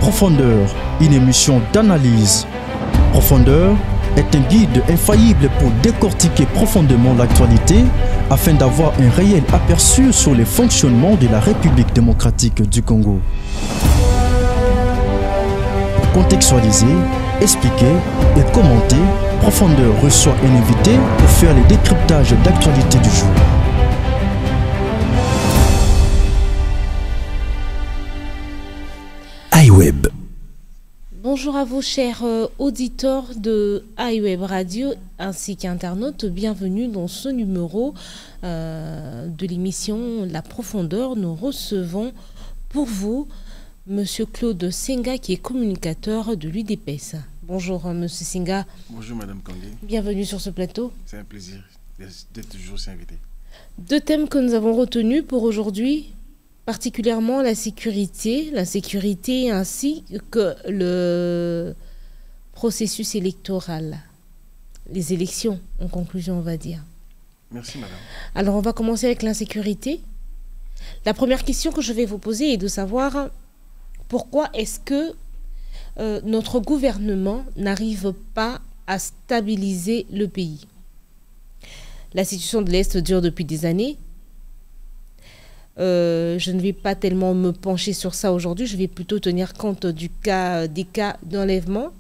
Profondeur, une émission d'analyse. Profondeur est un guide infaillible pour décortiquer profondément l'actualité afin d'avoir un réel aperçu sur les fonctionnements de la République démocratique du Congo. Contextualiser, expliquer et commenter, Profondeur reçoit un invité pour faire les décryptages d'actualité du jour. iWeb. Bonjour à vous, chers auditeurs de iWeb Radio ainsi qu'internautes. Bienvenue dans ce numéro de l'émission La Profondeur. Nous recevons pour vous Monsieur Claude Senga, qui est communicateur de l'UDPS. Bonjour, Monsieur Senga. Bonjour, Madame Kangé. Bienvenue sur ce plateau. C'est un plaisir d'être toujours aussi invité. Deux thèmes que nous avons retenus pour aujourd'hui, particulièrement la sécurité ainsi que le processus électoral, les élections en conclusion, on va dire. Merci, Madame. Alors, on va commencer avec l'insécurité. La première question que je vais vous poser est de savoir pourquoi est-ce que notre gouvernement n'arrive pas à stabiliser le pays. La situation de l'Est dure depuis des années. Je ne vais pas tellement me pencher sur ça aujourd'hui, je vais plutôt tenir compte des cas d'enlèvement.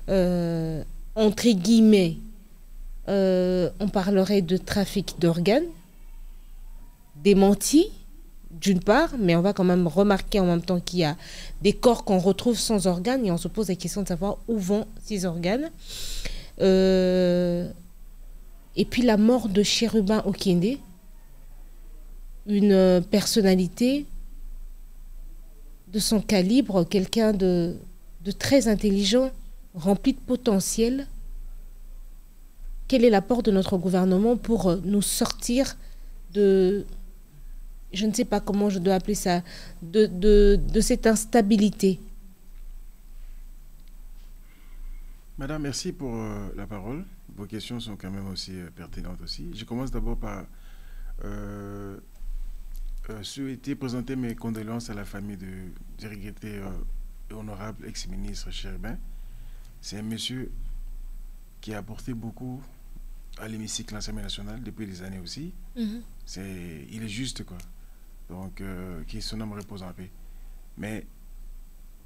Entre guillemets, on parlerait de trafic d'organes, démenti d'une part, mais on va quand même remarquer en même temps qu'il y a des corps qu'on retrouve sans organes et on se pose la question de savoir où vont ces organes. Et puis la mort de Chérubin Okende, une personnalité de son calibre, quelqu'un de très intelligent, rempli de potentiel. Quel est l'apport de notre gouvernement pour nous sortir de, je ne sais pas comment je dois appeler ça, de cette instabilité? Madame, merci pour la parole. Vos questions sont quand même aussi pertinentes aussi. Je commence d'abord par souhaiter présenter mes condoléances à la famille du regretté et honorable ex-ministre Chérubin. C'est un monsieur qui a apporté beaucoup à l'hémicycle de l'Assemblée nationale depuis des années aussi. Il est juste, quoi. Donc, qui son âme repose en paix. Mais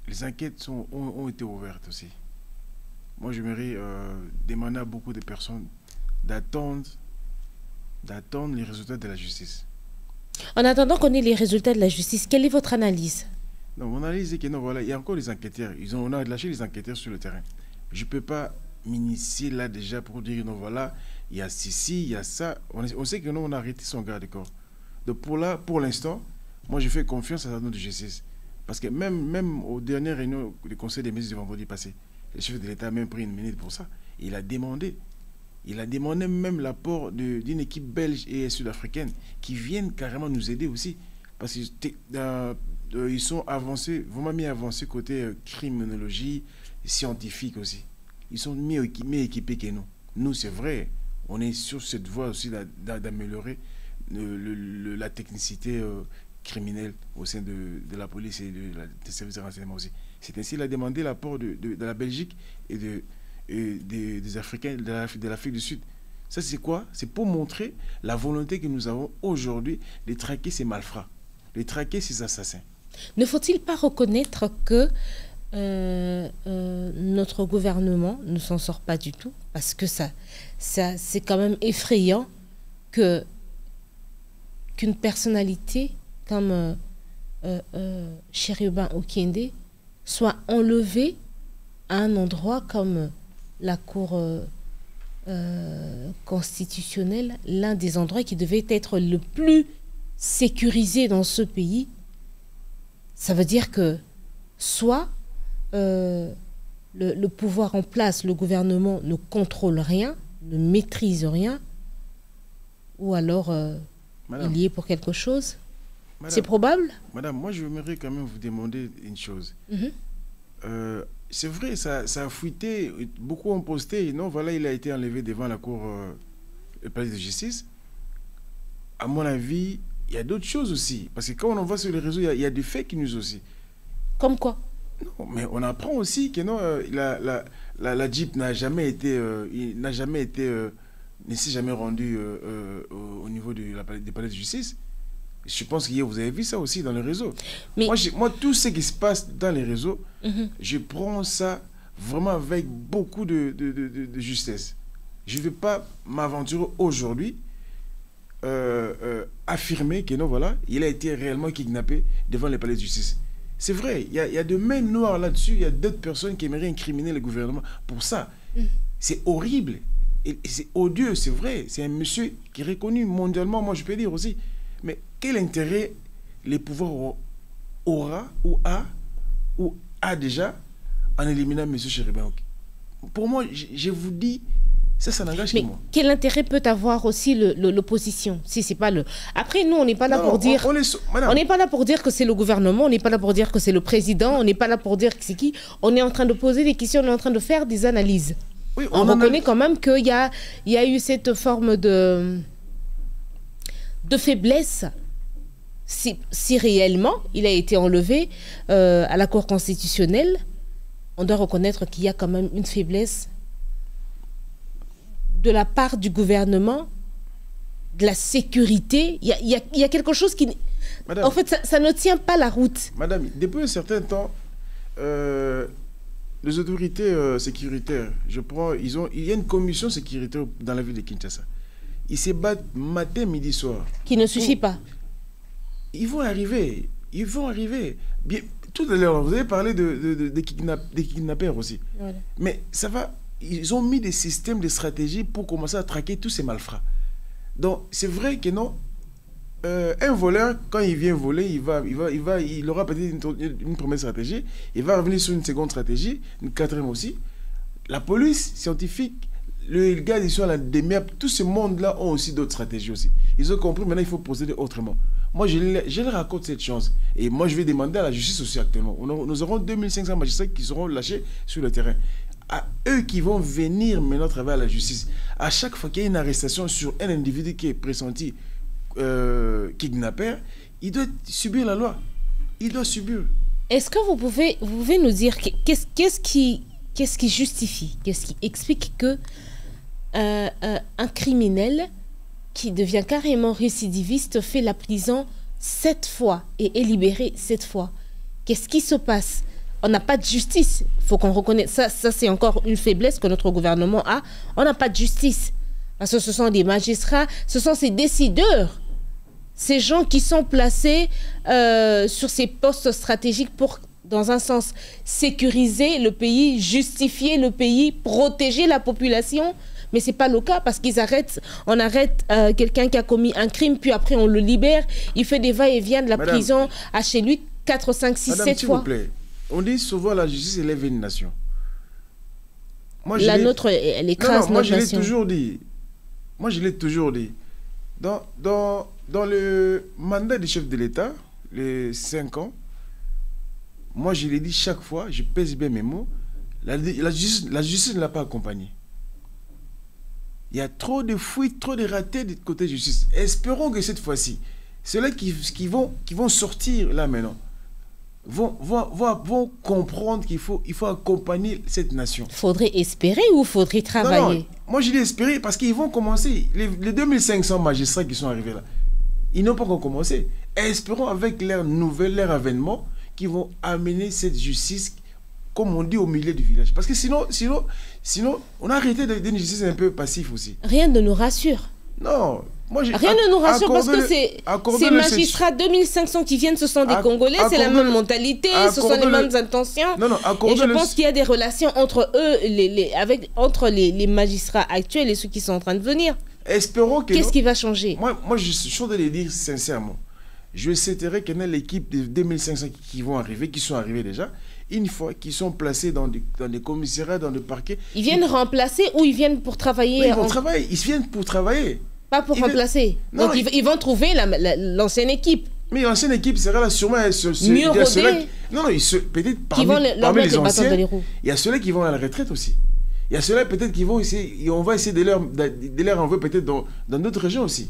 les enquêtes ont été ouvertes aussi. Moi, j'aimerais demander à beaucoup de personnes d'attendre les résultats de la justice. En attendant qu'on ait les résultats de la justice, quelle est votre analyse? Non, mon analyse est que non, voilà, il y a encore les enquêteurs. On a lâché les enquêteurs sur le terrain. Je ne peux pas m'initier là déjà pour dire non, voilà, il y a ceci, il y a ça. On sait que non, on a arrêté son garde-corps. Donc pour l'instant, moi je fais confiance à la note de justice. Parce que même aux dernières réunions du Conseil des ministres du vendredi passé, le chef de l'État a même pris une minute pour ça. Il a demandé même l'apport d'une équipe belge et sud-africaine qui viennent carrément nous aider aussi. Parce qu'ils sont avancés, vraiment mis avancés côté criminologie, scientifique aussi. Ils sont mieux équipés que nous. Nous, c'est vrai, on est sur cette voie aussi d'améliorer la technicité criminelle au sein de la police et des services de renseignement aussi. C'est ainsi qu'il a demandé l'apport de la Belgique et des Africains, de l'Afrique du Sud. Ça, c'est quoi? C'est pour montrer la volonté que nous avons aujourd'hui de traquer ces malfrats, de traquer ces assassins. Ne faut-il pas reconnaître que notre gouvernement ne s'en sort pas du tout? Parce que ça c'est quand même effrayant qu'une personnalité comme Chérubin Okende soit enlevée à un endroit comme la Cour constitutionnelle, l'un des endroits qui devait être le plus sécurisé dans ce pays. Ça veut dire que soit le pouvoir en place, le gouvernement ne contrôle rien, ne maîtrise rien, ou alors il y est pour quelque chose. C'est probable? Madame, moi je voudrais quand même vous demander une chose. C'est vrai, ça a fuité, beaucoup ont posté, non, voilà, il a été enlevé devant la cour, le palais de justice. À mon avis, il y a d'autres choses aussi. Parce que quand on va sur les réseaux, il y a des fake news aussi. Comme quoi? Non, mais on apprend aussi que non, la JIP n'a jamais été, ne s'est jamais rendue au niveau des palais de justice. Je pense que vous avez vu ça aussi dans les réseaux. Mais moi, tout ce qui se passe dans les réseaux, je prends ça vraiment avec beaucoup de justesse. Je ne vais pas m'aventurer aujourd'hui affirmer que non, voilà, il a été réellement kidnappé devant les palais de justice. C'est vrai, il y a de mains noires là-dessus, il y a d'autres personnes qui aimeraient incriminer le gouvernement pour ça. C'est horrible, c'est odieux, c'est vrai. C'est un monsieur qui est reconnu mondialement, moi je peux dire aussi. Mais quel intérêt les pouvoirs aura ou a déjà en éliminant M. Chéribin? Pour moi, je vous dis, ça n'engage que moi. Quel intérêt peut avoir aussi l'opposition si c'est pas le... Après, nous, on n'est pas là pour dire... On n'est pas là pour dire que c'est le gouvernement, on n'est pas là pour dire que c'est le président, on n'est pas là pour dire que c'est qui. On est en train de poser des questions, on est en train de faire des analyses. Oui, on reconnaît quand même qu'il y a eu cette forme de faiblesse. Si réellement il a été enlevé à la Cour constitutionnelle, on doit reconnaître qu'il y a quand même une faiblesse de la part du gouvernement, de la sécurité. Il y a quelque chose qui... Madame, en fait, ça ne tient pas la route. Madame, depuis un certain temps, les autorités sécuritaires, il y a une commission sécuritaire dans la ville de Kinshasa. Ils se battent matin, midi, soir. Qui ne suffit pas. Ils vont arriver. Ils vont arriver. Bien, tout à l'heure, vous avez parlé des kidnappeurs aussi. Voilà. Mais ça va... Ils ont mis des systèmes, des stratégies pour commencer à traquer tous ces malfrats. Donc, c'est vrai que non, un voleur, quand il vient voler, il aura peut-être une première stratégie, il va revenir sur une seconde stratégie, une quatrième aussi. La police scientifique, le gars, ils sont à la demi-heure, tout ce monde-là ont aussi d'autres stratégies aussi. Ils ont compris, maintenant il faut procéder autrement. Moi, je leur raconte cette chance. Et moi, je vais demander à la justice aussi actuellement. Nous aurons 2500 magistrats qui seront lâchés sur le terrain. À eux qui vont venir maintenant travailler à la justice. À chaque fois qu'il y a une arrestation sur un individu qui est pressenti kidnappeur, il doit subir la loi. Il doit subir. Est-ce que vous pouvez nous dire qu'est-ce qui justifie, qu'est-ce qui explique que un criminel qui devient carrément récidiviste fait la prison 7 fois et est libéré 7 fois? Qu'est-ce qui se passe? On n'a pas de justice. Il faut qu'on reconnaisse. Ça c'est encore une faiblesse que notre gouvernement a. On n'a pas de justice. Parce que ce sont des magistrats, ce sont ces décideurs, ces gens qui sont placés sur ces postes stratégiques pour, dans un sens, sécuriser le pays, justifier le pays, protéger la population. Mais ce n'est pas le cas parce on arrête quelqu'un qui a commis un crime, puis après on le libère. Il fait des va-et-vient de la prison à chez lui 4, 5, 6, 7 fois. S'il vous plaît. On dit souvent la justice élève une nation. Moi, nôtre, elle écrase notre nation. Moi, je l'ai toujours dit. Moi, je l'ai toujours dit. Dans le mandat du chef de l'État, les 5 ans, moi, je l'ai dit chaque fois, je pèse bien mes mots, la justice ne l'a pas accompagné. Il y a trop de fuites, trop de ratés du côté de la justice. Espérons que cette fois-ci, ceux-là qui vont sortir là maintenant, vont comprendre qu'il faut accompagner cette nation. Faudrait espérer ou faudrait travailler? Non, moi je dis espérer parce qu'ils vont commencer. Les 2500 magistrats qui sont arrivés là, ils n'ont pas encore commencé. Espérons avec leur avènement qu'ils vont amener cette justice, comme on dit, au milieu du village. Parce que sinon on a arrêté d'une justice un peu passive aussi. Rien ne nous rassure. Non. Moi, rien ne nous rassure parce que ces magistrats 2500 qui viennent, ce sont des Congolais, c'est la même mentalité, ce sont les mêmes intentions. Et je pense qu'il y a des relations entre eux, entre les magistrats actuels et ceux qui sont en train de venir. Espérons que... Qu'est-ce qui va changer? Moi, je suis chaud de le dire sincèrement. Je souhaiterais qu'il y ait l'équipe de 2500 qui vont arriver, qui sont arrivés déjà, une fois qu'ils sont placés dans des commissariats, dans des parquets. Ils viennent remplacer ou ils viennent pour travailler? Ils viennent pour travailler. Pas pour remplacer. Non, donc ils vont trouver l'ancienne équipe. Mais l'ancienne équipe sera là sûrement... Mieux rodée. Non, peut-être parmi les anciens, il y a ceux-là qui vont à la retraite aussi. Il y a ceux-là peut-être qui vont essayer... On va essayer de leur envoyer peut-être dans d'autres régions aussi.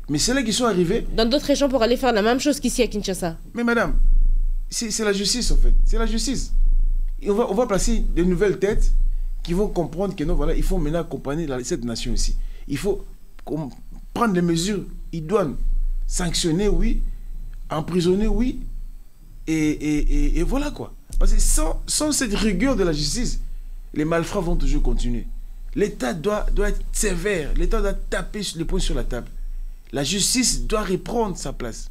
Mais ceux-là qui sont arrivés... Dans d'autres régions pour aller faire la même chose qu'ici à Kinshasa. Mais madame, c'est la justice, en fait. C'est la justice. Et on va placer de nouvelles têtes qui vont comprendre que non, voilà, il faut maintenant accompagner cette nation ici. Il faut prendre des mesures idoines, sanctionner, oui, emprisonner, oui, et voilà quoi. Parce que sans cette rigueur de la justice, les malfrats vont toujours continuer. L'État doit être sévère, l'État doit taper les poings sur la table. La justice doit reprendre sa place.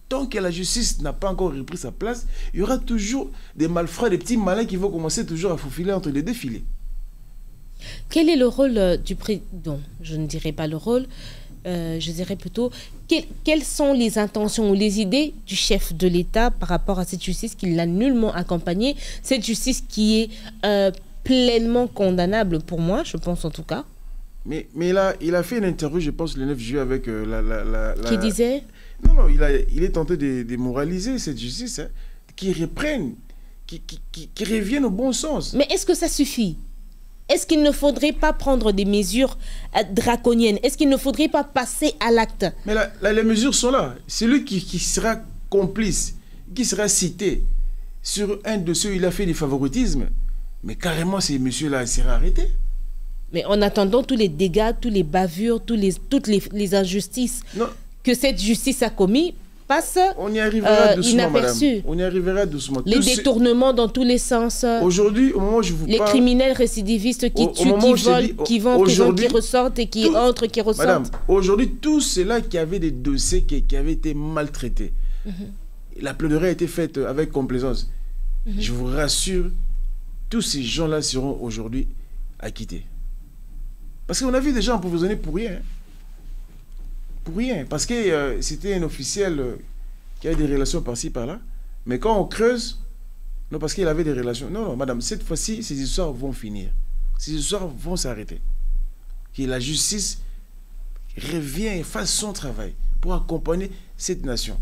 Tant que la justice n'a pas encore repris sa place, il y aura toujours des malfrats, des petits malins qui vont commencer toujours à faufiler entre les défilés. Quel est le rôle du président? Je ne dirais pas le rôle, je dirais plutôt quelles sont les intentions ou les idées du chef de l'État par rapport à cette justice qui l'a nullement accompagnée, cette justice qui est pleinement condamnable pour moi, je pense en tout cas. Mais là, il a fait une interview, je pense, le 9 juillet avec Qui disait? Non, il est tenté de moraliser cette justice, hein, qui reprenne, qui revienne au bon sens. Mais est-ce que ça suffit? Est-ce qu'il ne faudrait pas prendre des mesures draconiennes? Est-ce qu'il ne faudrait pas passer à l'acte? Mais là, les mesures sont là. Celui qui sera complice, qui sera cité sur un dossier où il a fait du favoritisme, mais carrément, ces messieurs-là sera arrêté. Mais en attendant tous les dégâts, toutes les bavures, toutes les injustices que cette justice a commis passent inaperçus. On y arrivera doucement. Les détournements dans tous les sens. Aujourd'hui, au moment où je vous parle... Les criminels récidivistes qui tuent, qui volent, qui vendent, qui ressortent et qui entrent, qui ressortent. Madame, aujourd'hui, tous ceux-là qui avaient des dossiers qui avaient été maltraités, la plaidoirie a été faite avec complaisance. Je vous rassure, tous ces gens-là seront aujourd'hui acquittés. Parce qu'on a vu des gens emprisonnés pour rien. Pour rien. Parce que c'était un officiel qui avait des relations par-ci, par-là. Mais quand on creuse, non, parce qu'il avait des relations. Non, non, madame, cette fois-ci, ces histoires vont finir. Ces histoires vont s'arrêter. Que la justice revient et fasse son travail pour accompagner cette nation.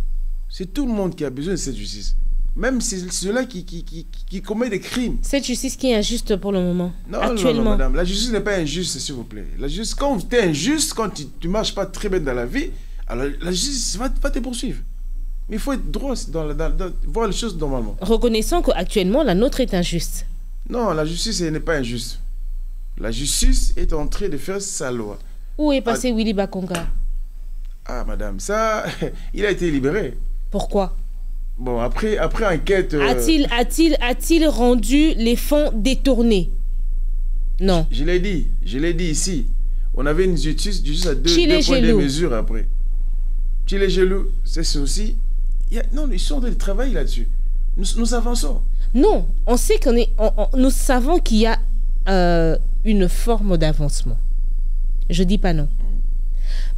C'est tout le monde qui a besoin de cette justice. Même ceux-là qui commettent des crimes. Cette justice qui est injuste pour le moment, non, actuellement. Non, madame, la justice n'est pas injuste, s'il vous plaît. La justice, quand tu es injuste, quand tu ne marches pas très bien dans la vie, alors la justice va te poursuivre. Mais il faut être droit, voir les choses normalement. Reconnaissons qu'actuellement, la nôtre est injuste. Non, la justice n'est pas injuste. La justice est en train de faire sa loi. Où est passé Willy Bakonga? Ah, madame, ça, il a été libéré. Pourquoi? Bon, après enquête... A-t-il rendu les fonds détournés? Non. Je l'ai dit ici. On avait une justice à deux points de mesure après. Chile Gelou, c'est aussi... Non, ils sont en train de travailler là-dessus. Nous avançons. Non, on sait nous savons qu'il y a une forme d'avancement. Je dis pas non.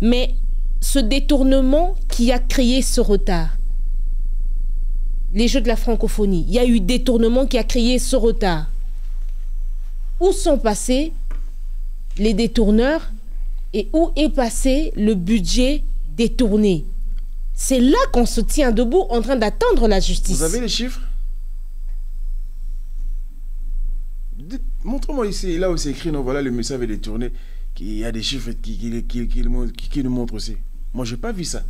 Mais ce détournement qui a créé ce retard, les Jeux de la francophonie, il y a eu détournement qui a créé ce retard. Où sont passés les détourneurs et où est passé le budget détourné? C'est là qu'on se tient debout en train d'attendre la justice. Vous avez les chiffres? Montre-moi ici, là où c'est écrit, non, voilà, le monsieur avait détourné. Il y a des chiffres qui nous montrent aussi. Moi, je n'ai pas vu ça.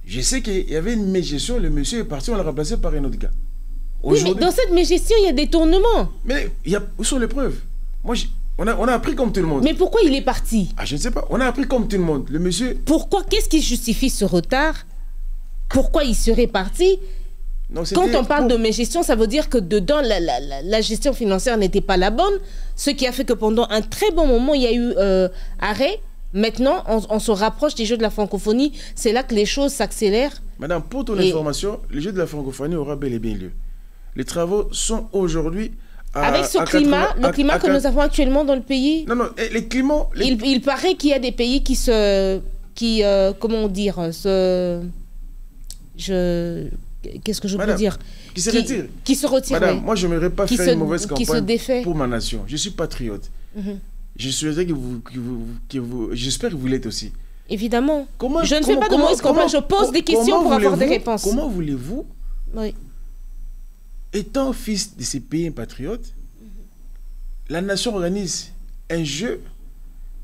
Je sais qu'il y avait une mégestion, le monsieur est parti, on l'a remplacé par un autre gars. Oui, mais dans cette mégestion, il y a des tournements. Mais où sont les preuves? Moi, on a appris comme tout le monde. Mais pourquoi il est parti? Ah, je ne sais pas. On a appris comme tout le monde. Le monsieur... Pourquoi? Qu'est-ce qui justifie ce retard? Pourquoi il serait parti? Non, quand on parle de mégestion, ça veut dire que dedans, la gestion financière n'était pas la bonne. Ce qui a fait que pendant un très bon moment, il y a eu arrêt. Maintenant, on se rapproche des Jeux de la francophonie. C'est là que les choses s'accélèrent. Madame, pour ton information, les Jeux de la francophonie aura bel et bien lieu. Les travaux sont aujourd'hui... Avec ce climat, le climat que nous avons actuellement dans le pays... Non, non, les climats... Il paraît qu'il y a des pays qui comment dire, qu'est-ce que je peux dire? Qui se retirent. Qui se retirent. Madame, moi, je n'aimerais pas faire une mauvaise campagne pour ma nation. Je suis patriote. Je souhaiterais j'espère que vous l'êtes aussi. Évidemment. Je ne fais pas de mauvaise campagne, je pose des questions pour avoir des réponses. Comment voulez-vous, étant fils de ces pays patriotes, la nation organise un jeu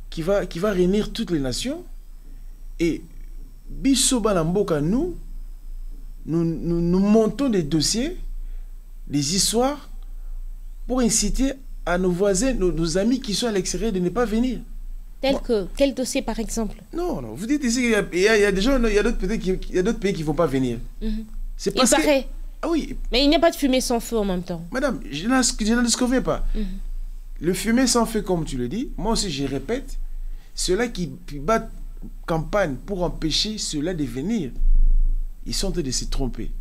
qui va réunir toutes les nations et Bisoba Namboka, nous, nous montons des dossiers, des histoires, pour inciter à nos voisins, nos amis qui sont à l'extérieur de ne pas venir. Quel dossier, par exemple? Non, vous dites ici qu'il y a des gens, il y a d'autres pays qui ne vont pas venir. C'est parce il paraît. Ah oui. Mais il n'y a pas de fumée sans feu en même temps. Madame, je n'en disconviens pas. Le fumée sans feu, comme tu le dis, moi aussi je répète, ceux-là qui battent campagne pour empêcher ceux-là de venir, ils sont en train de se tromper.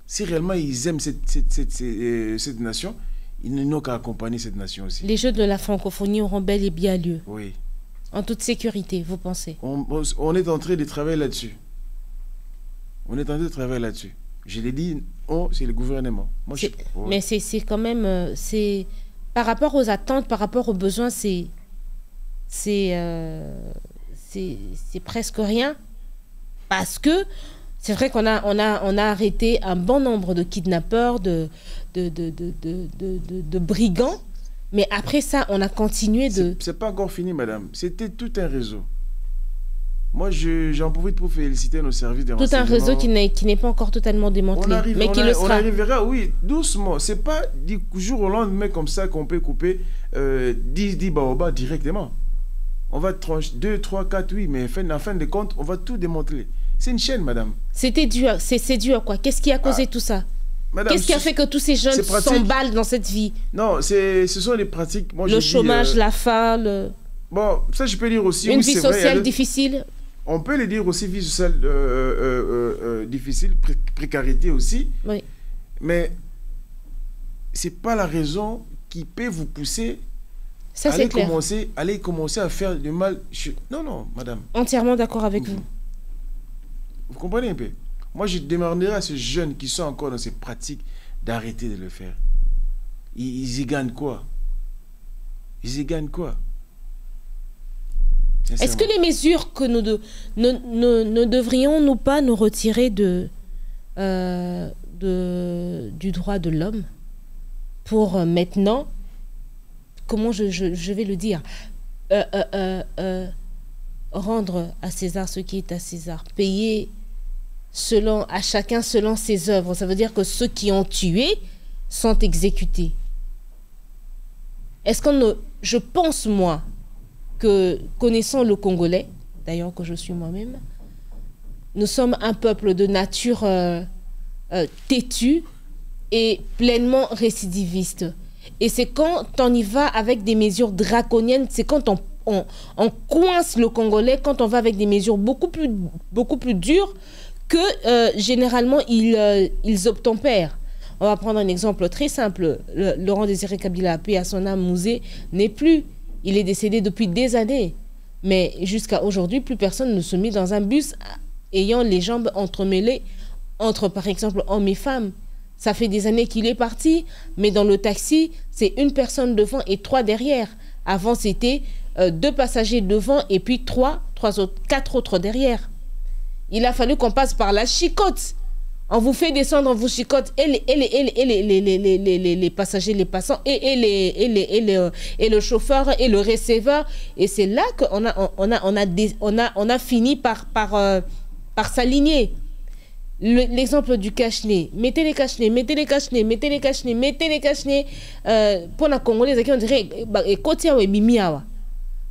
Si réellement ils aiment cette nation, ils n'ont qu'à accompagner cette nation aussi. Les Jeux de la francophonie auront bel et bien lieu. Oui. En toute sécurité, vous pensez? On est en train de travailler là-dessus. On est en train de travailler là-dessus. Je l'ai dit, c'est le gouvernement. Moi, mais c'est quand même... par rapport aux attentes, par rapport aux besoins, c'est presque rien. Parce que c'est vrai qu'on a arrêté un bon nombre de kidnappeurs, de brigands. Mais après ça, on a continué de... C'est pas encore fini, madame. C'était tout un réseau. Moi, j'en profite pour féliciter nos services de renseignement. Tout un réseau qui n'est pas encore totalement démantelé, mais qui le sera. On arrivera, oui, doucement. C'est pas du jour au lendemain comme ça qu'on peut couper 10 baobabs directement. On va trancher 2, 3, 4, oui, mais en fin de compte, on va tout démanteler. C'est une chaîne, madame. C'est dû à quoi? Qu'est-ce qui a causé tout ça? Qu'est-ce qui a fait que tous ces jeunes s'emballent dans cette vie? Non, ce sont les pratiques. Moi, le chômage, la faim, Bon, ça je peux dire aussi... Une vie sociale difficile. On peut le dire aussi, vie sociale difficile, précarité aussi. Oui. Mais ce n'est pas la raison qui peut vous pousser ça, à aller commencer à faire du mal. Non, madame. Entièrement d'accord avec vous. Vous comprenez un peu? Moi, je demanderai à ces jeunes qui sont encore dans ces pratiques d'arrêter de le faire. Ils y gagnent quoi? Ils y gagnent quoi? Est-ce que les mesures que nous ne devrions-nous pas nous retirer du droit de l'homme pour maintenant, comment je vais le dire, rendre à César ce qui est à César, payer à chacun selon ses œuvres. Ça veut dire que ceux qui ont tué sont exécutés. Est-ce je pense, moi, que connaissant le Congolais, d'ailleurs que je suis moi-même, nous sommes un peuple de nature têtu et pleinement récidiviste. Et c'est quand on y va avec des mesures draconiennes, c'est quand on coince le Congolais, quand on va avec des mesures beaucoup plus dures que généralement ils obtempèrent. On va prendre un exemple très simple. Laurent Désiré Kabila, paix à son âme, Mouzé, n'est plus. Il est décédé depuis des années. Mais jusqu'à aujourd'hui, plus personne ne se met dans un bus ayant les jambes entremêlées entre, par exemple, hommes et femmes. Ça fait des années qu'il est parti, mais dans le taxi, c'est une personne devant et 3 derrière. Avant, c'était 2 passagers devant et puis 4 autres derrière. Il a fallu qu'on passe par la chicote. On vous fait descendre, on vous chicote et les passagers, les passants et le chauffeur et le receveur. Et c'est là qu'on a fini par s'aligner. L'exemple du cache-nez. Mettez les cache-nez, mettez les cache-nez, mettez les cache-nez, mettez les cache-nez. Pour les Congolais, on dirait côté ou bimiawa.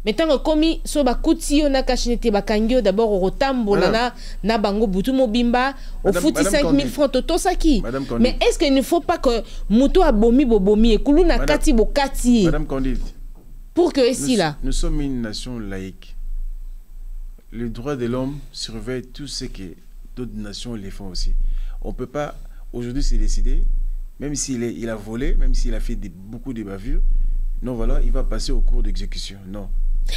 Mais tant que komi so ba kuti yo na kashinete ba kangyo d'abord au rotambola na bango butu mobimba au fouti 5000 francs toto saki. Mais est-ce qu'il ne faut pas que muto abomi bobomi et kulu na kati bo kati? Madame Candide. Pour que ici là. Nous sommes une nation laïque. Le droit de l'homme surveille tout ce que d'autres nations les font aussi. On peut pas aujourd'hui se décider, même s'il a volé, même s'il a fait beaucoup de bavures, non voilà, il va passer au cours d'exécution. Non.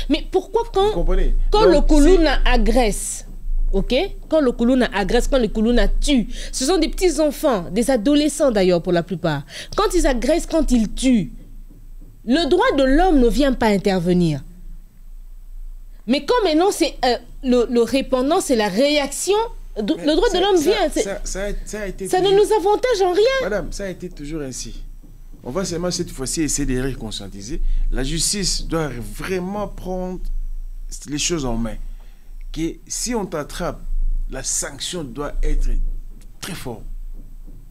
Mais pourquoi quand le Koulouna agresse, ok? Quand le Koulouna agresse, quand le Koulouna tue, ce sont des petits enfants, des adolescents d'ailleurs pour la plupart. Quand ils agressent, quand ils tuent, le droit de l'homme ne vient pas intervenir. Mais quand maintenant c'est le répondant, c'est la réaction, le droit de l'homme vient. Ça ne nous avantage en rien. Madame, ça a été toujours ainsi. On va seulement cette fois-ci essayer de réconscientiser. La justice doit vraiment prendre les choses en main. Que si on t'attrape, la sanction doit être très fort.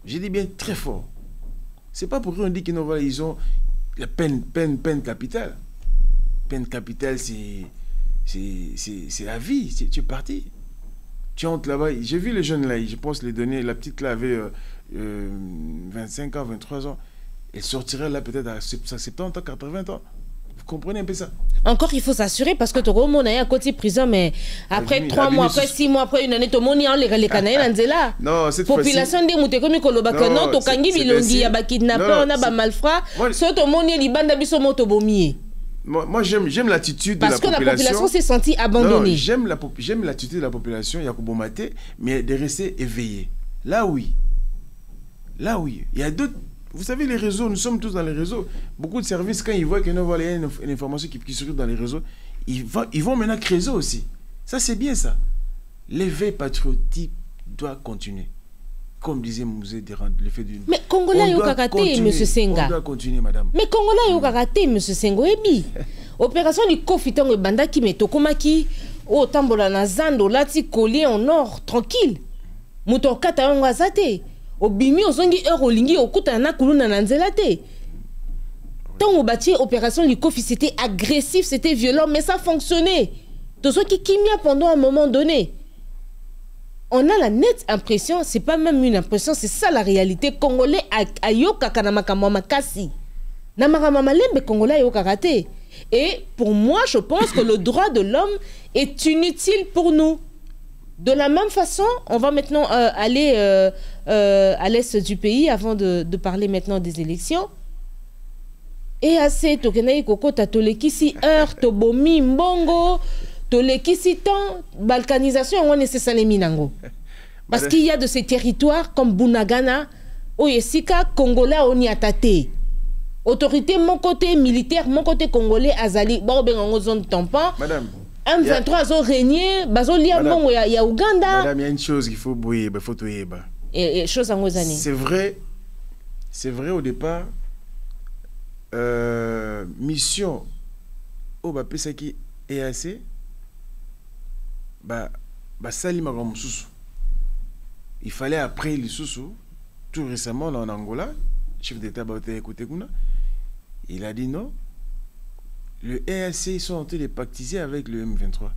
Je dis bien très fort. C'est pas pour eux on dit qu'ils voilà, ils ont la peine capitale. Peine capitale, c'est la vie. Tu es parti. Tu entres là-bas. J'ai vu les jeunes là, je pense les donner. La petite là avait 25 ans, 23 ans. Elle sortirait là peut-être à 70 ans, 80 ans. Vous comprenez un peu ça? Encore, il faut s'assurer parce que tu as à côté prison, mais après 3 mois, après 6 mois, après une année, tu as les Canadiens là. Non, cette fois-ci. Population de Moutekomi Kolobaka, non, tu as Bilongi, il y a kidnappeur, on a malfrat. Soit tu as les bandes d'abissimo motobomi. Moi j'aime l'attitude de la population. Parce que la population s'est sentie abandonnée. J'aime l'attitude de la population, Yakubomate, mais de rester éveillé. Là, oui. Là, oui. Il y a d'autres. Vous savez, les réseaux, nous sommes tous dans les réseaux. Beaucoup de services, quand ils voient qu'il y a une information qui circule dans les réseaux, ils vont maintenant creuser aussi. Ça, c'est bien ça. L'éveil patriotique doit continuer. Comme disait Mouzé Derand, le fait d'une... Mais Congolais, il y a karaté, M. Senga. On doit continuer, madame. Mais Congolais, il y a karaté, M. Senga. Opération du Kofiton et Banda qui met Tokomaki, au Tambola Nazando, Lati collé en or, tranquille. Mouton Kata Ngazate. Au Bimi, au Zongi, Eurolingi, au Koutana, Kuluna Nanzelate. Tant au bâti, opération du Kofi, c'était agressif, c'était violent, mais ça fonctionnait. Tout ce qui kimia pendant un moment donné. On a la nette impression, c'est pas même une impression, c'est ça la réalité. Congolais ayoka kanamaka mamakasi. Namarama lembe Congolais ayoka raté. Et pour moi, je pense que le droit de l'homme est inutile pour nous. De la même façon, on va maintenant aller à l'est du pays avant de parler maintenant des élections. Et assez, tokenaï koko tatolekisi heure, tobomi mbongo. Balkanisation, on est nécessaire minango. Parce qu'il y a de ces territoires comme Bunagana, Oyesika, Congolais, on y a tâté. Autorité, mon côté militaire, mon côté congolais, Azali, bon, ben, en zone tampon. Madame. M23 ont régné, Bazolia, bon, il y a Ouganda. Madame, il y a une chose qu'il faut bouiller, il faut tout y et chose en années. C'est vrai au départ, mission au Bapesaki EAC. Il fallait après les sous tout récemment là en Angola, chef d'État il a dit non. Le EAC, ils sont en train de pactiser avec le M23.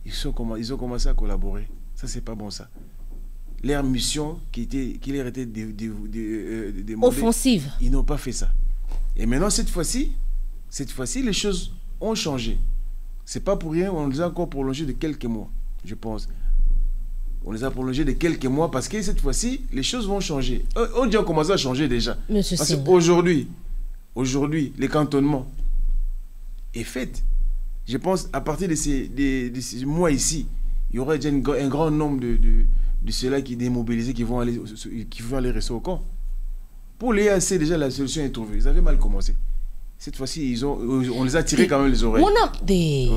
Ils ont commencé à collaborer. Ça, c'est pas bon, ça. Leur mission qui leur était offensive. Ils n'ont pas fait ça. Et maintenant, cette fois-ci, les choses ont changé. C'est pas pour rien, on les a encore prolongés de quelques mois, je pense. On les a prolongés de quelques mois parce que cette fois-ci, les choses vont changer. On dit qu'on commence à changer déjà. Monsieur parce qu'aujourd'hui, les cantonnements est fait. Je pense à partir de ces mois ici, il y aura déjà un grand nombre de ceux-là qui démobilisés, qui vont aller rester au camp. Pour les EAC, déjà la solution est trouvée. Ils avaient mal commencé. Cette fois-ci, on les a tirés quand même les oreilles. Oui.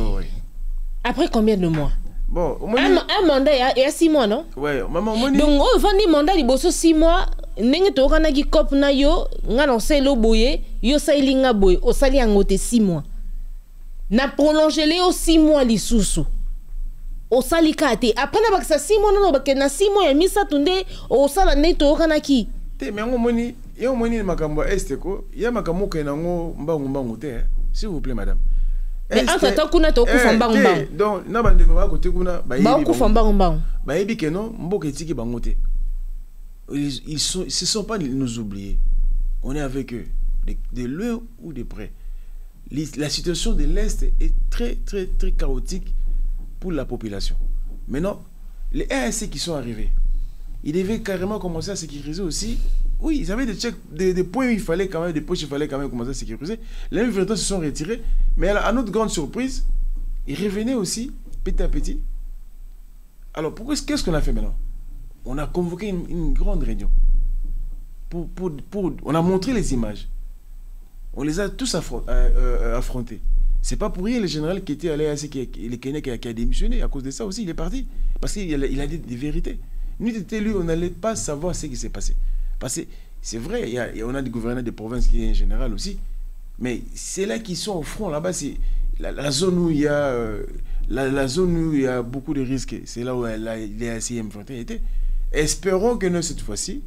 Après combien de mois? Bon, un mandat, il y a 6 mois, non? Oui, maman, moi. Donc, on va dire mandat, il y a 6 mois. Nenge to kana gi kop na yo nga lancé lo boye yo saili nga boye o sali angote 6 mois na prolonger les 6 mois li susu o sali kate après na baksa 6 mois non bakena na 6 mois ya misa tunde o sala ne to kana ki te me ngo moni yo moni makambo este ko ya makambo ke na ngo mbangu te s'il vous plaît madame. Mais entre temps kuna to ku famba mbangu donc na bande ko ba ko te kuna ba yi ku famba mbangu ba yi bi ke no mboke tiki bango te. Ce ne sont pas nous oublier. On est avec eux, de loin ou de près. La situation de l'Est est très, très, très chaotique pour la population. Maintenant, les RSC qui sont arrivés, ils devaient carrément commencer à sécuriser aussi. Oui, ils avaient des points où il fallait quand même, des poches, il fallait quand même commencer à sécuriser. Les M23 se sont retirés. Mais à notre grande surprise, ils revenaient aussi, petit à petit. Alors, qu'est-ce qu'on a fait maintenant? On a convoqué une grande réunion. On a montré les images. On les a tous affrontés. C'est pas pour rien le général qui était à l'EAC, le Kenya qui a démissionné. À cause de ça aussi, il est parti. Parce qu'il a dit des vérités. Nous, lui, on n'allait pas savoir ce qui s'est passé. Parce que c'est vrai, on a des gouverneurs de province qui est en général aussi. Mais c'est là qu'ils sont au front. Là-bas, c'est la zone où il y a... la zone où il y a beaucoup de risques. C'est là où l'EAC M21 était. Espérons que nous, cette fois-ci,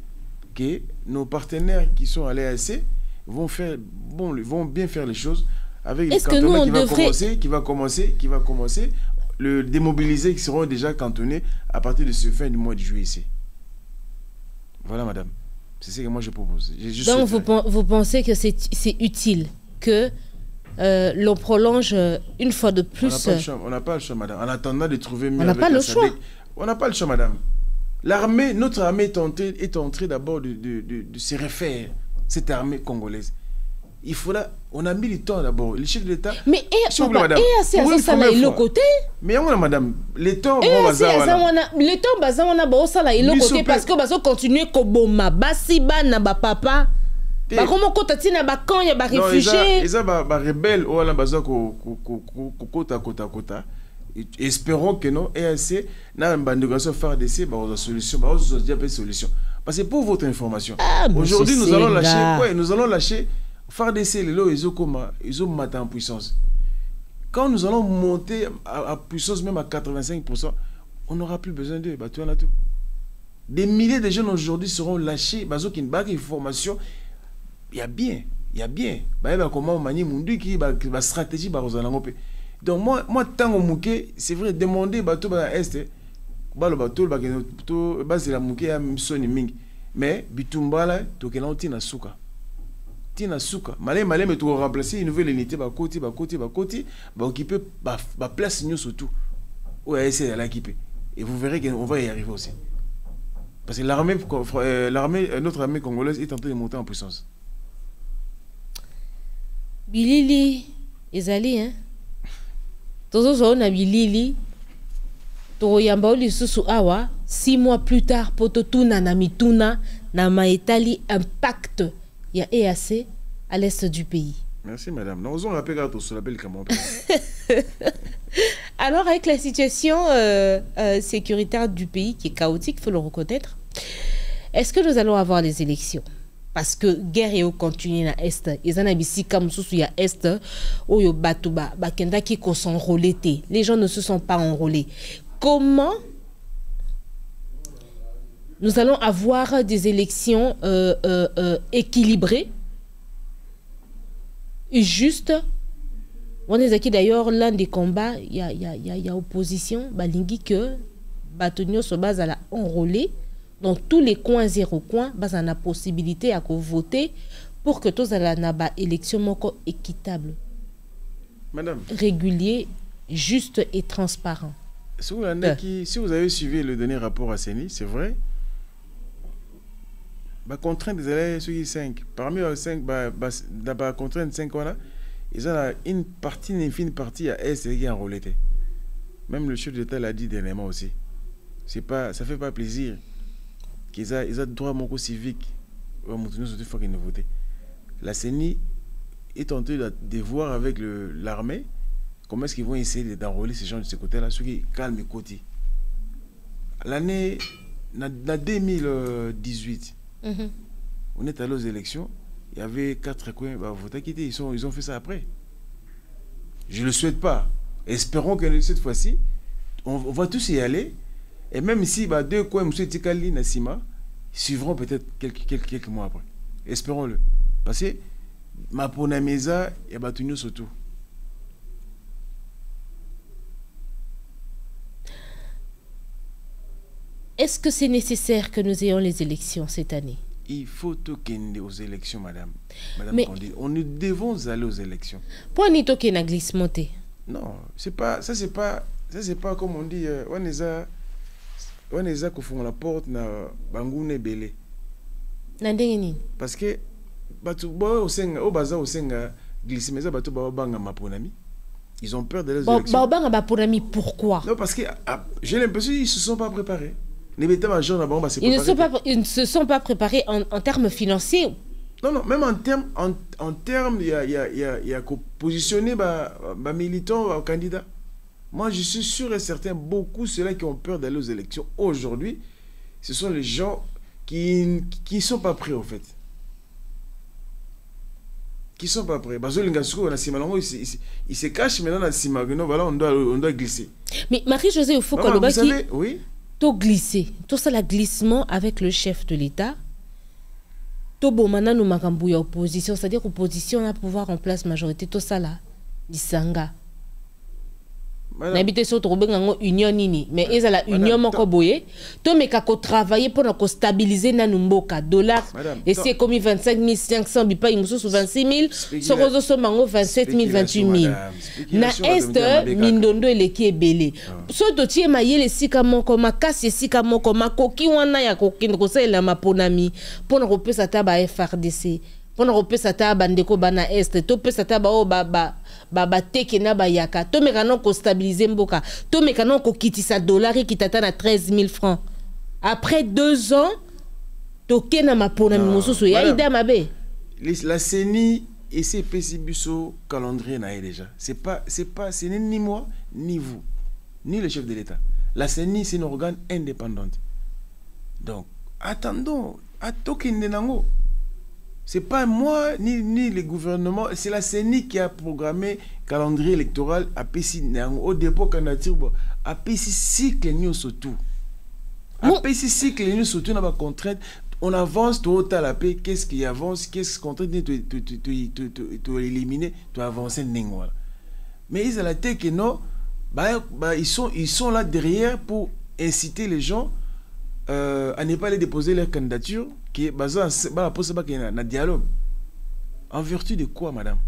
que nos partenaires qui sont à l'EAC vont bien faire les choses avec les cantonnements qui va commencer, le démobiliser, qui seront déjà cantonnés à partir de ce fin du mois de juillet ici. Voilà, madame. C'est ce que moi je propose. Donc, vous pensez que c'est utile que l'on prolonge une fois de plus... On n'a pas le choix, madame. En attendant de trouver mieux... On n'a pas le choix. On n'a pas le choix, madame. Notre armée est en train d'abord de se refaire, cette armée congolaise. On a mis le temps d'abord. Le chef de l'État... Mais c'est ça là, le côté. Mais madame, le temps... Le temps, ça là, le côté, parce que va continuer koboma, basiba na ba papa. Comment kotati na ba camp, il y a ba réfugiés. Ils ont ba rebelle ou ala baza kota. Espérons que non, EAC, na bandegation faire des solutions, solution. Parce que pour votre information, aujourd'hui nous allons lâcher faire des ils ont maté en puissance. Quand nous allons monter à puissance même à 85%, on n'aura plus besoin d'eux. Des milliers de jeunes aujourd'hui seront lâchés, qui n'ont pas de formation. Il y a bien. Comment manier mundu qui va stratégie donc moi tant au mouké, c'est vrai demander bateau à est bateau c'est la mouké à soni mingi mais bitumbala to que tina suka malé mais tu remplacer une nouvelle unité côté occuper place nous surtout ouais c'est à l'équiper et vous verrez qu'on va y arriver aussi parce que notre armée congolaise est en train de monter en puissance. Bilili ezali hein tozo na bilili to yamba lisusu awa 6 mois plus tard pototuna na mituna na maetali impact ya EAC à l'est du pays. Merci madame. Nous osons rappeler que sur la belle Camon. Alors avec la situation sécuritaire du pays qui est chaotique, il faut le reconnaître, est-ce que nous allons avoir les élections? Parce que guerre est continue na est, ils en habissent comme sous ya est, oyo batuba bakenda qui s'enrôler. Les gens ne se sont pas enrôlés. Comment nous allons avoir des élections équilibrées et justes? On est aquí d'ailleurs l'un des combats, il y a opposition, balingi que batonio se base à la enrôler. Dans tous les coins, 0 coins, on a la possibilité à voter pour que tous aient une élection équitable, madame, régulier, juste et transparent. Si vous avez suivi le dernier rapport à CENI, c'est vrai, contrainte des élèves, ceux qui 5, parmi les 5, contrainte 5, ils ont une infime partie à S qui est enrôlée. Même le chef de l'État l'a dit dernièrement aussi. Ça ne fait pas plaisir. Ils ont droit à mon civique. La CENI est en train de voir avec l'armée comment est-ce qu'ils vont essayer d'enrôler ces gens de ce côté-là, ceux qui calment les côtés. L'année 2018, on est allé aux élections, il y avait 4 coins votants qui étaient, ils ont fait ça après. Je ne le souhaite pas. Espérons que cette fois-ci, on va tous y aller. Et même si 2 coins, M. Tikali, Nassima, suivront peut-être quelques mois après. Espérons-le. Parce que ma ponameza, il y a battu surtout. Est-ce que c'est nécessaire que nous ayons les élections cette année? Il faut toquer aux élections, madame. Mais nous devons aller aux élections. Pourquoi nous toquer na glissement? Non, c'est pas comme on dit, on est à font la porte na bangoune belé. Parce que au senga glisser mais batu banga maponami. Ils ont peur de les élections. Pourquoi? Non, parce que j'ai l'impression qu'ils ne se sont pas préparés. Ils ne se sont pas préparés en termes financiers. Non, même en termes, il y a positionner les militants, candidats. Moi, je suis sûr et certain, beaucoup ceux-là qui ont peur d'aller aux élections aujourd'hui, ce sont les gens qui ne sont pas prêts, en fait. Qui ne sont pas prêts. Il se cache maintenant dans le Simagno, voilà, on doit glisser. Mais Marie-Josée, il faut vous savez, oui. to glisser, tout ça, le glissement avec le chef de l'État. To bomana nous makambu ya opposition, c'est-à-dire opposition a pouvoir en place majorité, tout ça là, disanga. N'habite sur une union nini, mais ils ont la union moko boye. To me kako travailler pour nous stabiliser na numboka dollar. Et c'est comme 25 500 bipa imusu sous 26 000, sorozo so mango 27 000 28 000. Na est mindondo eleki ebele. So to tie mayele sika moko makasi sika moko makoki wana ya kokindo ko sala maponami pour nous repesa taba FRDC. Pour nous repesa taba ndeko bana est to pesa taba o baba teke na bayaka to mekano ko stabiliser mboka to mekano ko kitisa dollari qui tata na 13 000 francs après 2 ans to kena mapona mimosusu ya ida mabe la CENI et ses pesibuso calendrier na déjà c'est ni moi ni vous ni le chef de l'État. La CENI c'est un organe indépendant, donc attendons à tokende nango. C'est pas moi ni le gouvernement, c'est la CENI qui a programmé calendrier électoral à PC au dépôt candidature à PC cycle nous surtout. À PC cycle nous surtout n'a pas contrainte, on avance tout à la paix, qu'est-ce qui avance, qu'est-ce contrainte tu éliminer, tu avancer n'ingwa. Mais ils ont la tête que non, ils sont là derrière pour inciter les gens à ne pas aller déposer leur candidature qui est basée en dialogue. En vertu de quoi, madame?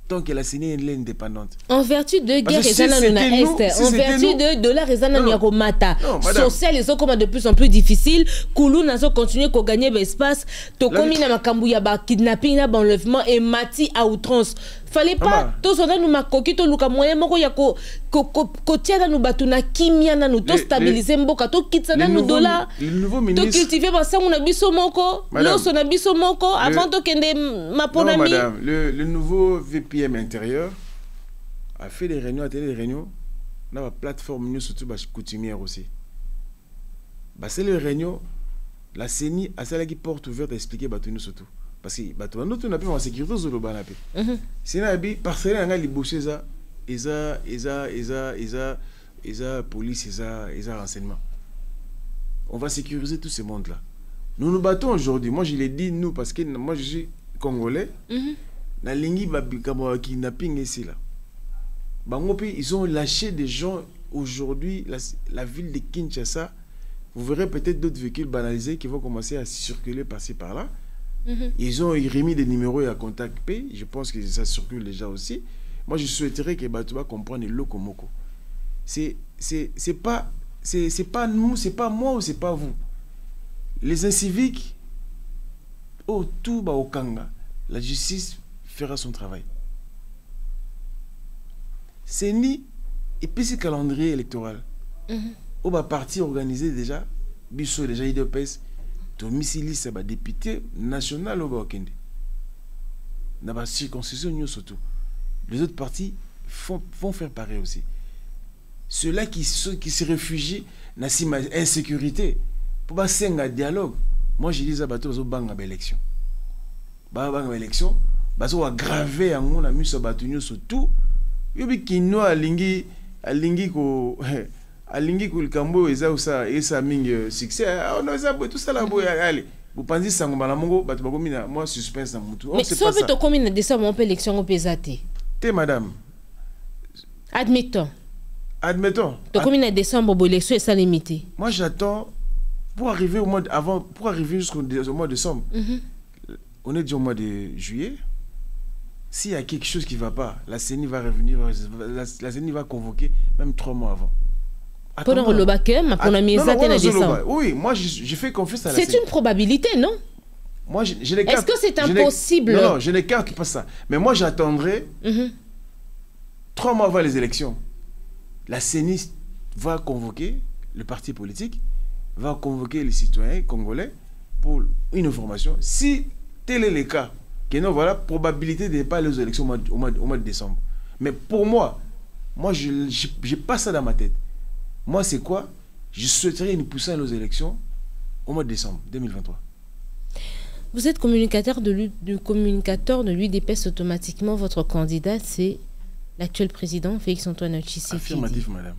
Tant que la CENI est indépendante. En vertu de guerre en vertu de la raison mata social, les autres de plus en plus difficile. Koulou n'a pas continué à gagner l'espace. Tokomi na makambuya ba kidnapping na enlèvement et mati à outrance. Fallait pas tous on a nous makoki to luka moyen moko ya ko tia na nous batuna kimia na nous to stabiliser mboka to kitsa na nous dollar. Le nouveau ministre to cultiver ba sangu na biso moko, loso na biso moko avant to kende maponami. Madame, le nouveau VPM intérieur a fait des réunions, des réunions dans la plateforme nous surtout coutumière aussi. Bah c'est les réunions la CENI a celle qui porte ouverte à expliquer batunu surtout. Parce que nous avons plus en sécurité sur le banapé. C'est un parcelle en libouché ça, police, renseignement. On va sécuriser tout ce monde-là. Nous nous battons aujourd'hui. Moi je l'ai dit nous parce que moi je suis congolais. Na lingi ba kidnapping ici là. Bangopi ils ont lâché des gens aujourd'hui la ville de Kinshasa. Vous verrez peut-être d'autres véhicules banalisés qui vont commencer à circuler par-ci par-là. Ils ont remis des numéros à contact P. Je pense que ça circule déjà aussi. Moi, je souhaiterais que Batouba comprenne le Lokomoko. C'est pas nous, c'est pas moi ou c'est pas vous. Les inciviques, tout au Kanga, la justice fera son travail. C'est ni et puis ce calendrier électoral. On va partir organiser déjà, Bissot déjà IDPS. Domicile c'est un député national au Bakende. Dans la circonscription surtout. Les autres partis vont faire pareil aussi. Ceux-là qui se réfugient dans l'insécurité pour passer un dialogue. Moi je dis à bateau aux banques à l'élection. Bang élection, bateau aggraver en on a mis ce bateau surtout. Yobi kino alingi ko alingi kulkambo eza usa esa mingi succès on a tout ça là allez vous pensez ça ngoma mongo batu bakomina moi suspense na mutu mais ça veut dire combien de décembre on peut élection au pesate té madame admettons to combien de décembre pour élection est ça limité. Moi j'attends pour arriver au mois avant pour arriver jusqu'au mois de décembre. On est déjà au mois de juillet. S'il y a quelque chose qui ne va pas, la CENI va revenir, la CENI va convoquer même 3 mois avant. Pendant le bac, oui, moi je fais confiance à la CENI. C'est une probabilité, non? Moi, je n'écarte. Est-ce que c'est impossible? Non, je n'écarte pas ça. Mais moi j'attendrai 3 mois avant les élections. La CENI va convoquer le parti politique, va convoquer les citoyens congolais pour une information. Si tel est le cas, que non, voilà, probabilité de ne pas aller aux élections au mois de décembre. Mais pour moi, je n'ai pas ça dans ma tête. Moi, c'est quoi? Je souhaiterais nous pousser aux élections au mois de décembre 2023. Vous êtes communicateur de l'UDPS automatiquement. Votre candidat, c'est l'actuel président Félix Antoine Tshisekedi. Affirmatif, madame.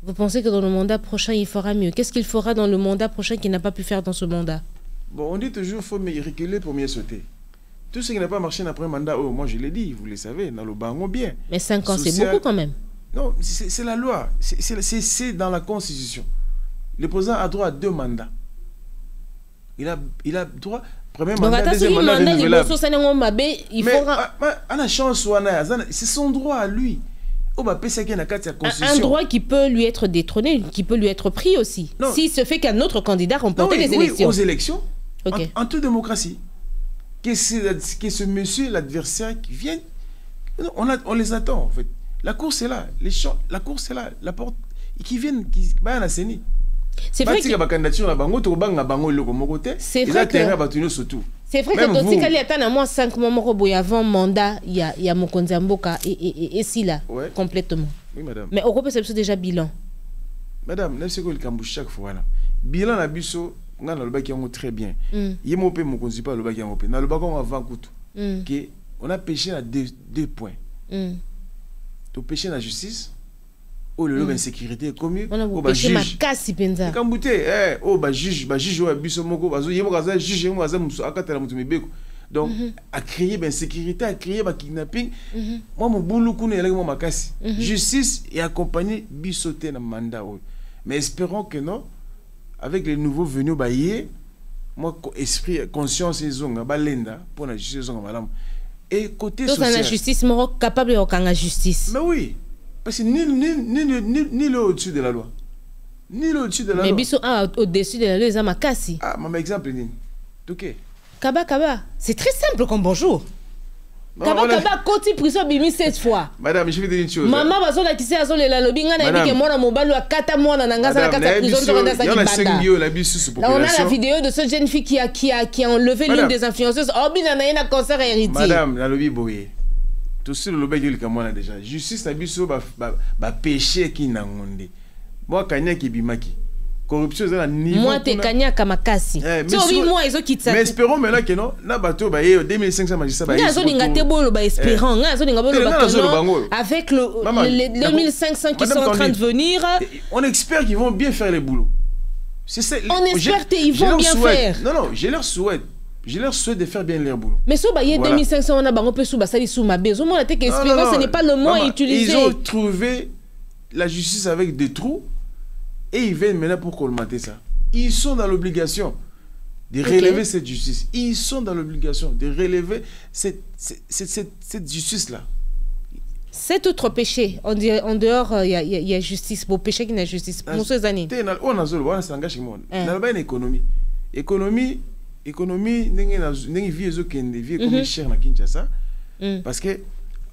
Vous pensez que dans le mandat prochain, il fera mieux? Qu'est-ce qu'il fera dans le mandat prochain qu'il n'a pas pu faire dans ce mandat? Bon, on dit toujours qu'il faut reculer pour mieux sauter. Tout ce qui n'a pas marché après un mandat, oh, moi je l'ai dit, vous le savez, dans le bango bien. Mais 5 ans, c'est beaucoup quand même. Non, c'est la loi. C'est dans la Constitution. Le président a droit à 2 mandats. Il a droit... Premier mandat, deuxième mandat renouvelable. Il faudra... C'est son droit à lui. Un droit qui peut lui être détrôné, qui peut lui être pris aussi. S'il se fait qu'un autre candidat remporte les élections. Aux élections, okay. en toute démocratie. Que ce monsieur, l'adversaire qui vient, on les attend en fait. La course est là, la course est là, la porte, qui viennent, qui va à CENI. C'est vrai que... C'est vrai que dans ce cas, il y a moins 5 mois avant mandat, il y a Mokonzi Mboka et si là, complètement. Oui, madame. Mais Europe, c'est déjà bilan. Madame, n'est-ce que le Cambouche chaque fois là. Bilan à Bisso, on a le bac qui est très bien. Il y a mon père, Mokonzi pas le bac qui est dans le bac on a 20 coups. On a pêché à 2 points. Tu pêché la justice. Oh le insécurité commis oh bah juge quand bouté oh bah juge ouais biso moko bazo yemo kaza juge yemo kaza muso akatela mutu mibeko donc à créer insécurité à créer kidnapping moi mon boulot kuna elenge moi makasi justice et accompagner bisoté na mandat mais espérons que non avec les nouveaux venus bailler moi esprit conscience ezonga balenda pour la justice ezonga malamu et côté social la justice moro capable de justice mais oui. Parce que ni le au-dessus de la loi. Ni le au-dessus de la loi. Mais biso au-dessus de la loi, ils ont cassé. Ah, mon exemple, ni. Ok. Kaba. C'est très simple comme bonjour. Kaba, côté prison, bimi 7 fois. Madame, je vais te dire une chose. Maman, va la qui à la lobby, on a dit que moi, mon balo a 4 mois dans la prison. On a la vidéo de cette jeune fille qui a enlevé l'une des influenceuses. Oh, bien, on a un cancer héritier. Madame, la lobby boye. Tout ce le lobby comme moi déjà justice na biso ba péché qui na ngonde moi kanya ki bimaki corruption za na niveau moi te kanya kamakasi tu oui moi ils ont quitté mais espérons maintenant que non na bato ba 2500 magistrats ba ils ont ngate bolo ba espérant ils ont ngate bolo avec les 2500 qui sont en train de venir on espère qu'ils vont bien faire le boulot c'est ça on espère qu'ils vont bien faire non je leur souhaite de faire bien leur boulot. Mais si on a 2500, on a un peu sous ma besoin. Moi, espérance, ce n'est pas le mot à utiliser. Ils ont trouvé la justice avec des trous et ils viennent maintenant pour colmater ça. Ils sont dans l'obligation de relever cette justice. Ils sont dans l'obligation de relever cette justice-là. Cet autre péché, en dehors, il y a justice. Beau péché qui n'a justice. Pour ces années. On a une économie. Économie n'est vie comme cher na Kinshasa parce que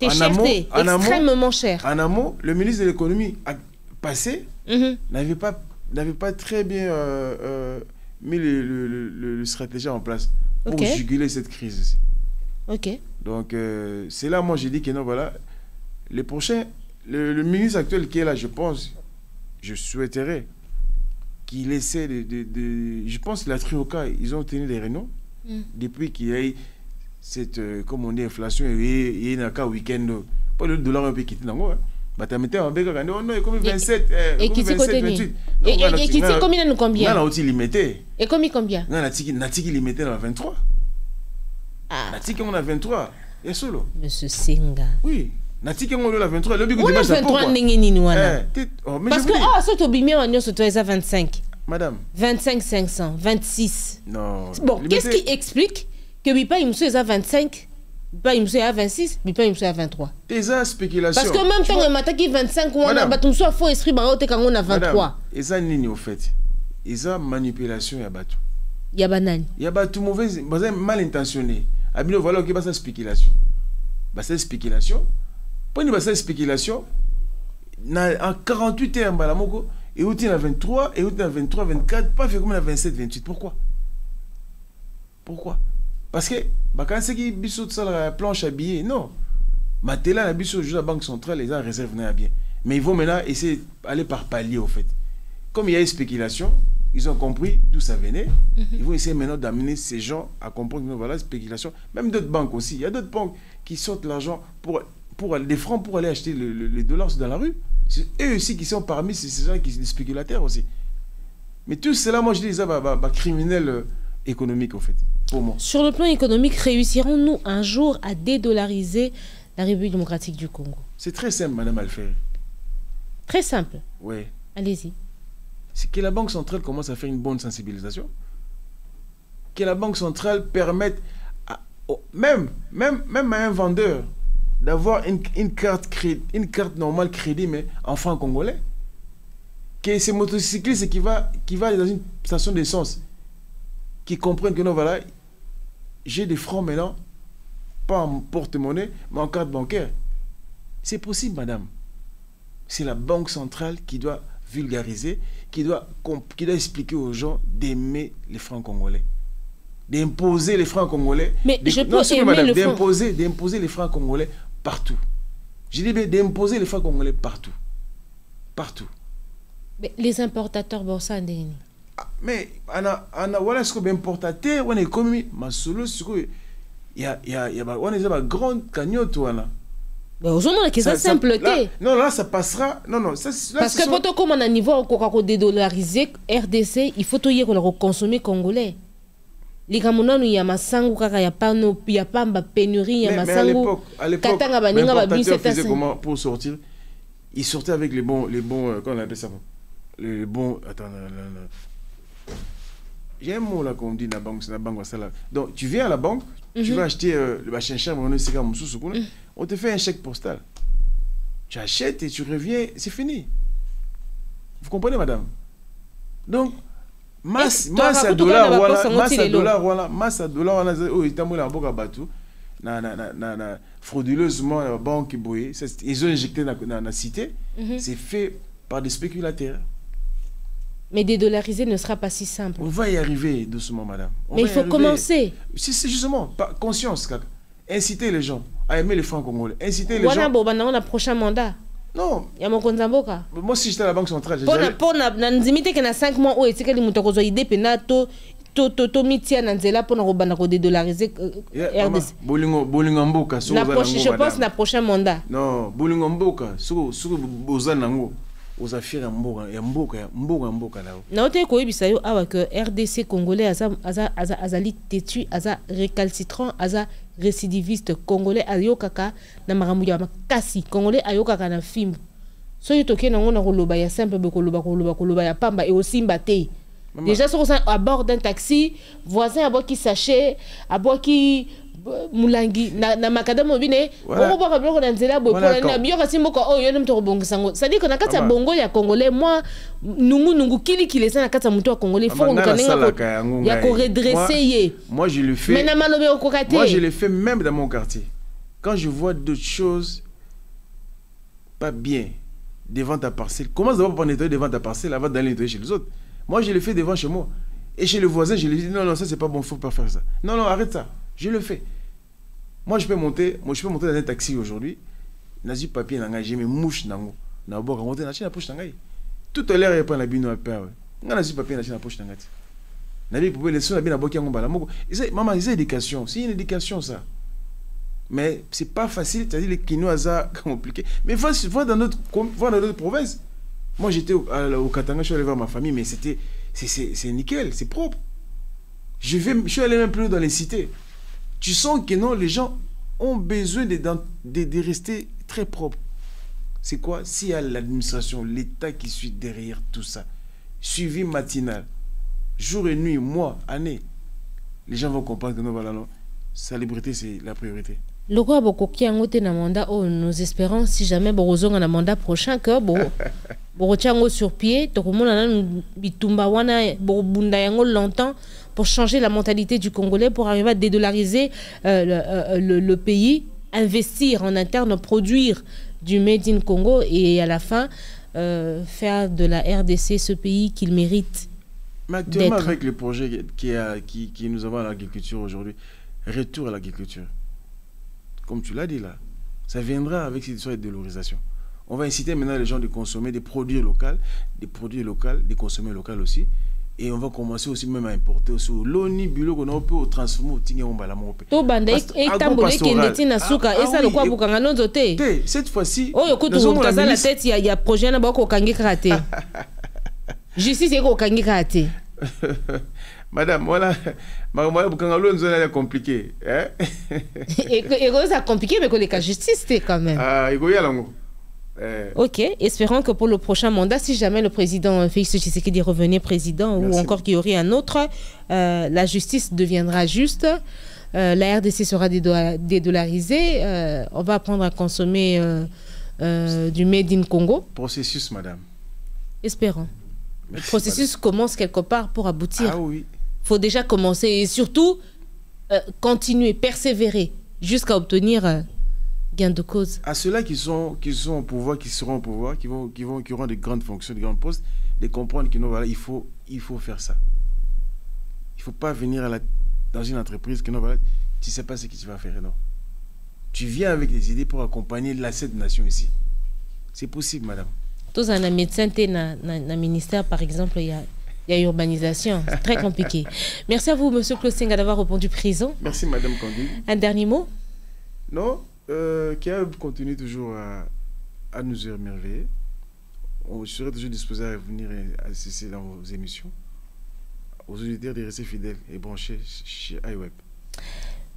extrêmement cher. En amont, le ministre de l'économie a passé n'avait pas très bien mis le stratégie en place pour juguler cette crise aussi. OK. Donc c'est là moi j'ai dit que non voilà le le ministre actuel qui est là, je pense, je souhaiterais qu'il essaie je pense que la Trioca, ils ont tenu des réunions depuis qu'il y a eu cette, comme on dit, inflation, et il y a un week-end, pas le dollar un peu quitté dans moi. Bah, tu as mis un peu comme 27, et qui 28. Et qui dit combien nous combien? On a aussi limité. Et combien? On a limité dans la 23. On a 23. Et solo. Monsieur Senga. Oui. Natiki on la 23 le bigo de 23 ndenge nini wana parce que ça to bimé on yo to 25 madame 25 500 26 non bon qu'est-ce qui explique que Bipa il monsieur à 25 Bipa il monsieur à 26 Bipa il monsieur à 23 tes spéculation parce que même temps on mataki 25 wana batum so faux esprit ba ote kango na 23 et ça nini au fait eza manipulation ya batu ya banani ya batu mauvaise mal intentionné abino voilà que ça spéculation spéculation. Pour une spéculation, en 48 heures, et où tu as 23, et où tu as 23, 24, pas fait comme 27, 28. Pourquoi? Parce que quand c'est qui biso de la planche à billets, non. Matela la biso de la banque centrale, les gens réservent à bien. Mais ils vont maintenant essayer d'aller par palier au fait. Comme il y a une spéculation, ils ont compris d'où ça venait. Ils vont essayer maintenant d'amener ces gens à comprendre que voilà, spéculation. Même d'autres banques aussi. Il y a d'autres banques qui sortent l'argent pour des francs pour aller acheter les dollars dans la rue. C'est eux aussi qui sont parmi ces gens qui sont spéculateurs aussi. Mais tout cela, moi je dis ça, criminel économique en fait, pour moi. Sur le plan économique, réussirons-nous un jour à dédollariser la République démocratique du Congo? C'est très simple, Madame Alfer. Très simple. Oui. Allez-y. C'est que la Banque centrale commence à faire une bonne sensibilisation. Que la Banque centrale permette même à un vendeur d'avoir une carte normale crédit, mais en francs congolais. Que ces motocyclistes qui va aller dans une station d'essence, qui comprennent que non, voilà, j'ai des francs maintenant, pas en porte-monnaie, mais en carte bancaire. C'est possible, madame. C'est la Banque centrale qui doit vulgariser, qui doit expliquer aux gens d'aimer les francs congolais. D'imposer les francs congolais. Mais je peux aimer le franc. D'imposer les francs congolais partout. Je dis bien d'imposer les francs congolais partout. Partout. Mais les importateurs, bon, ça, mais voilà ce que importateur, on est comme ma solo, il y a grande cagnotte voilà. Mais aujourd'hui, c'est simpleté. Non, là, ça passera. Non, ça, parce que pour comme on a niveau on dédollariser RDC, il faut tout y consommer congolais. Les Camerounais, il y a masangu kaka, il y a pas de pénurie, il y a masangu. À l'époque, l'importateur faisait comment pour sortir? Il sortait avec les bons, comment on appelle ça? Les bons, attends, j'ai un mot là qu'on dit dans la banque, ça là. Donc tu viens à la banque, tu vas acheter le bachincha, on te fait un chèque postal. Tu achètes et tu reviens, c'est fini. Vous comprenez, madame? Donc masse à dollar voilà, masse à dollar voilà, oh il t'a mis la boca bateau, frauduleusement la banque boyée, ils ont injecté dans la cité, c'est fait par des spéculateurs. Mais dédollariser ne sera pas si simple. On va y arriver doucement, madame. Mais il faut commencer. C'est justement, par conscience, inciter les gens à aimer les francs congolais. Inciter les gens. On a un prochain mandat. Non. Il y a mon compte Zamboka. Moi, si j'étais à la Banque centrale, pour limiter qu'il y a 5 mois où il y a des gens qui ont idée penato to mitia nanzela pour nous dédollariser RDC. Bolingomboka. Je pense na prochain mandat. Non, Bolingomboka. Sur Bozanango. Aux affaires mboka là. Na ote ko yebisa yo awa que RDC congolais azali têtu, aza récalcitrant, aza récidiviste congolais ayokaka na makambo ya makasi congolais ayokaka na fimbo. So yo toke nango na koloba ya simple be koloba ya pamba et aussi mbate. Déjà sur à bord d'un taxi, voisin abo qui sachet, abo qui mulangi na makadamo bine boko baka bloko na nzela bo na biyoka simboka o yo nemto bongisango ça dit que na kati ya bongo ya congolais moi nungu kili ça na kati ya muto ya congolais faut on kanenga ya ko redresser ye. Moi je le fais. Mais na malobe okokate. Moi je le fais même dans mon quartier. Quand je vois d'autres choses pas bien devant ta parcelle, commence d'abord par nettoyer devant ta parcelle avant d'aller nettoyer chez les autres. Moi je le fais devant chez moi et chez le voisin je lui dis non ça c'est pas bon, faut pas faire ça. Non arrête ça. Je le fais. Moi, je peux monter dans un taxi aujourd'hui. Nazi papier nanga, j'ai mes mouches nango. Na boka monter na chine poche nangai. Tout à l'heure il pas na bino à père. Nazi papier na chine poche nangati. Na bi pouvez laisser na bino boki yango bala moko. Maman, c'est éducation, c'est une éducation ça. Mais c'est pas facile, c'est-à-dire les Kinoisa compliqué. Mais va dans notre province. Moi j'étais au Katanga, je suis allé voir ma famille mais c'est nickel, c'est propre. Je suis allé même plus dans les cités. Tu sens que non, les gens ont besoin de rester très propres. C'est quoi? S'il y a l'administration, l'État qui suit derrière tout ça, suivi matinal, jour et nuit, mois, année, les gens vont comprendre que non, voilà, non, salubrité, c'est la priorité. Le quoi bokoki angote na mandat oh nous espérons si jamais borozonga na mandat prochain que borochango sur pied tokomona na bitumba wana borobunda yango longtemps pour changer la mentalité du Congolais pour arriver à dédollariser le pays, investir en interne, produire du Made in Congo et à la fin faire de la RDC ce pays qu'il mérite. Mais actuellement avec le projet qui nous avons à l'agriculture aujourd'hui, retour à l'agriculture. Comme tu l'as dit là, ça viendra avec cette histoire de dévalorisation. On va inciter maintenant les gens de consommer des produits locaux, de consommer local aussi. Et on va commencer aussi même à importer aussi l'oni bilo qu'on a peut transformer au tingé on bala mon to banda et tambolé qui ndeti na suka et ça le quoi bukanga nonzo te cette fois-ci oh yokutu kaza la tête il y a projet na ba ko kangi karaté justice ko kangi karaté madame voilà ma bukanga lonzo là compliqué hein et ça compliqué mais que les cas justice c'est quand même ah iko ya lango. Ok, espérons que pour le prochain mandat, si jamais le président Félix Tshisekedi revenait président ou encore qu'il y aurait un autre, la justice deviendra juste, la RDC sera dédollarisée, on va apprendre à consommer du Made in Congo. Processus, madame. Espérons. Merci, le processus commence quelque part pour aboutir. Ah oui. Il faut déjà commencer et surtout continuer, persévérer jusqu'à obtenir... gain de cause. À ceux-là qui sont au pouvoir, qui seront au pouvoir, qui auront de grandes fonctions, de grands postes, de comprendre que non, voilà, il faut faire ça. Il ne faut pas venir dans une entreprise que non, voilà, tu ne sais pas ce que tu vas faire, non. Tu viens avec des idées pour accompagner cette nation ici. C'est possible, madame. Tous un médecin, dans ministère, par exemple, il y a urbanisation. C'est très compliqué. Merci à vous, monsieur Claude Senga, d'avoir répondu présent. Merci, madame Kandi. Un dernier mot? Non. Qui continue toujours à nous émerveiller. Je serai toujours disposé à venir assister dans vos émissions. Aux auditeurs de rester fidèles et branchés chez iWeb.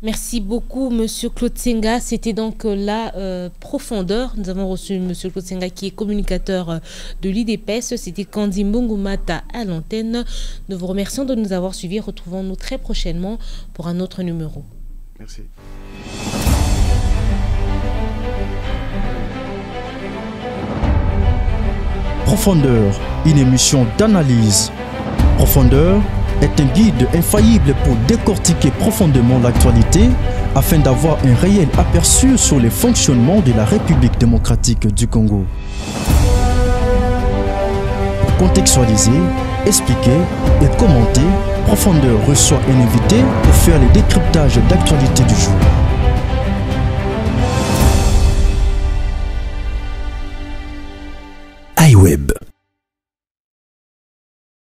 Merci beaucoup, monsieur Claude Senga. C'était donc la profondeur. Nous avons reçu monsieur Claude Senga qui est communicateur de l'IDPS. C'était Kandi Mbungumata à l'antenne. Nous vous remercions de nous avoir suivis. Retrouvons-nous très prochainement pour un autre numéro. Merci. Profondeur, une émission d'analyse. Profondeur est un guide infaillible pour décortiquer profondément l'actualité afin d'avoir un réel aperçu sur les fonctionnements de la République démocratique du Congo. Pour contextualiser, expliquer et commenter, Profondeur reçoit un invité pour faire le décryptage d'actualité du jour. iWeb.